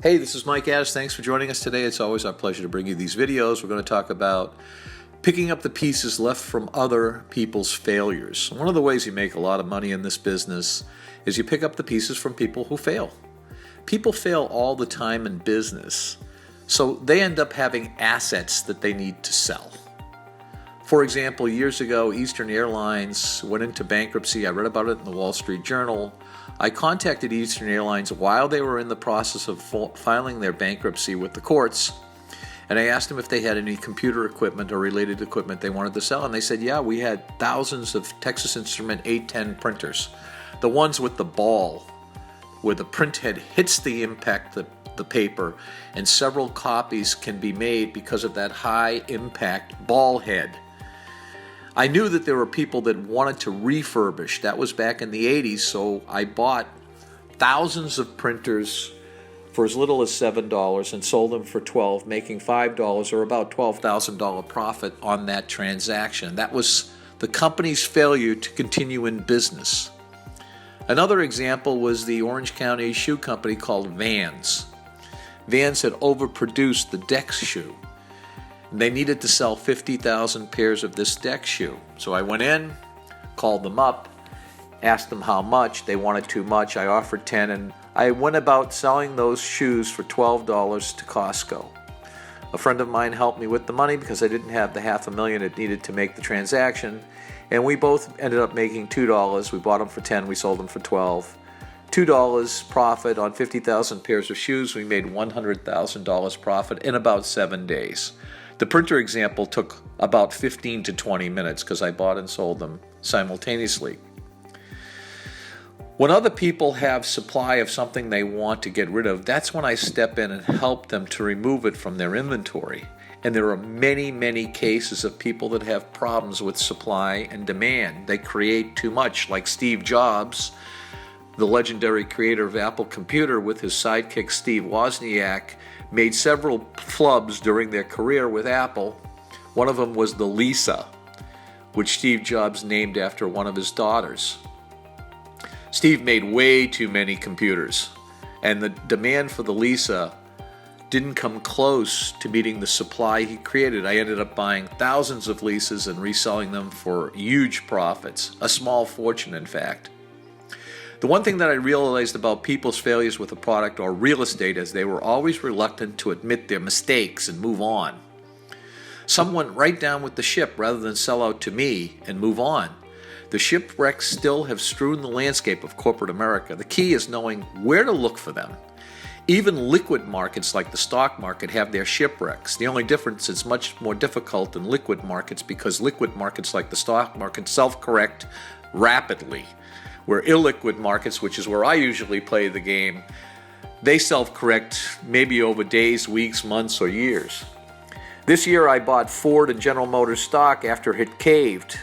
Hey, this is Mike Addis. Thanks for joining us today. It's always our pleasure to bring you these videos. We're going to talk about picking up the pieces left from other people's failures. One of the ways you make a lot of money in this business is you pick up the pieces from people who fail. People fail all the time in business, so they end up having assets that they need to sell. For example, years ago, Eastern Airlines went into bankruptcy. I read about it in the Wall Street Journal. I contacted Eastern Airlines while they were in the process of filing their bankruptcy with the courts, and I asked them if they had any computer equipment or related equipment they wanted to sell, and they said, yeah, we had thousands of Texas Instrument 810 printers, the ones with the ball, where the print head hits the impact the paper, and several copies can be made because of that high impact ball head. I knew that there were people that wanted to refurbish. That was back in the 80s, so I bought thousands of printers for as little as $7 and sold them for $12, making $5 or about $12,000 profit on that transaction. That was the company's failure to continue in business. Another example was the Orange County shoe company called Vans. Vans had overproduced the Dex shoe. They needed to sell 50,000 pairs of this Dex shoe. So I went in, called them up, asked them how much. They wanted too much. I offered 10, and I went about selling those shoes for $12 to Costco. A friend of mine helped me with the money because I didn't have the $500,000 it needed to make the transaction, and we both ended up making $2. We bought them for 10, we sold them for 12. $2 profit on 50,000 pairs of shoes. We made $100,000 profit in about 7 days. The printer example took about 15 to 20 minutes because I bought and sold them simultaneously. When other people have supply of something they want to get rid of, that's when I step in and help them to remove it from their inventory. And there are many, many cases of people that have problems with supply and demand. They create too much, like Steve Jobs, the legendary creator of Apple Computer, with his sidekick Steve Wozniak, made several flubs during their career with Apple. One of them was the Lisa, which Steve Jobs named after one of his daughters. Steve made way too many computers, and the demand for the Lisa didn't come close to meeting the supply he created. I ended up buying thousands of Lisas and reselling them for huge profits, a small fortune in fact. The one thing that I realized about people's failures with a product or real estate is they were always reluctant to admit their mistakes and move on. Some went right down with the ship rather than sell out to me and move on. The shipwrecks still have strewn the landscape of corporate America. The key is knowing where to look for them. Even liquid markets like the stock market have their shipwrecks. The only difference is much more difficult than liquid markets because liquid markets like the stock market self-correct rapidly. Where illiquid markets, which is where I usually play the game, they self-correct maybe over days, weeks, months, or years. This year I bought Ford and General Motors stock after it caved.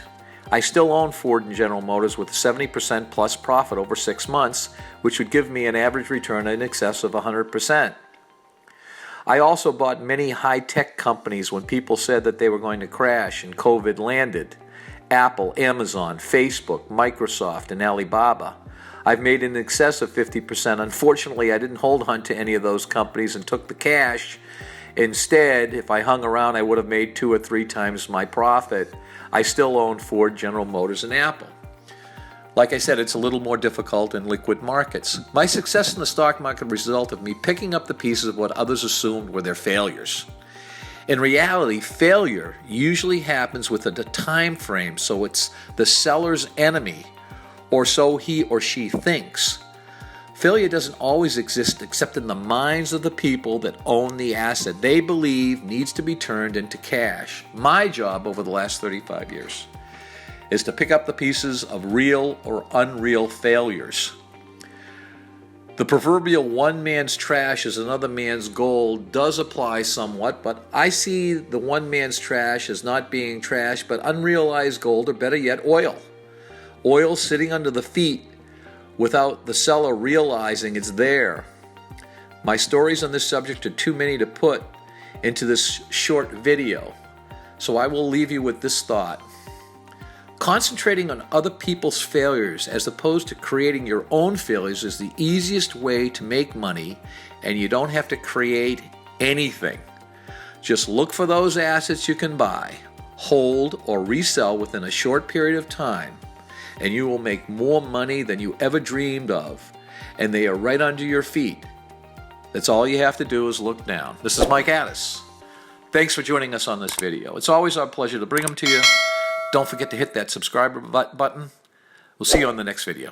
I still own Ford and General Motors with a 70% plus profit over 6 months, which would give me an average return in excess of 100%. I also bought many high-tech companies when people said that they were going to crash and COVID landed. Apple, Amazon, Facebook, Microsoft, and Alibaba. I've made in excess of 50%. Unfortunately, I didn't hold on to any of those companies and took the cash. Instead, if I hung around, I would have made 2 or 3 times my profit. I still own Ford, General Motors, and Apple. Like I said, it's a little more difficult in liquid markets. My success in the stock market resulted of me picking up the pieces of what others assumed were their failures. In reality, failure usually happens within a time frame, so it's the seller's enemy, or so he or she thinks. Failure doesn't always exist except in the minds of the people that own the asset they believe needs to be turned into cash. My job over the last 35 years is to pick up the pieces of real or unreal failures. The proverbial one man's trash is another man's gold does apply somewhat, but I see the one man's trash as not being trash, but unrealized gold, or better yet, oil. Oil sitting under the feet without the seller realizing it's there. My stories on this subject are too many to put into this short video, so I will leave you with this thought. Concentrating on other people's failures as opposed to creating your own failures is the easiest way to make money, and you don't have to create anything. Just look for those assets you can buy, hold, or resell within a short period of time, and you will make more money than you ever dreamed of, and they are right under your feet. That's all you have to do is look down. This is Mike Addis. Thanks for joining us on this video. It's always our pleasure to bring them to you. Don't forget to hit that subscribe button. We'll see you on the next video.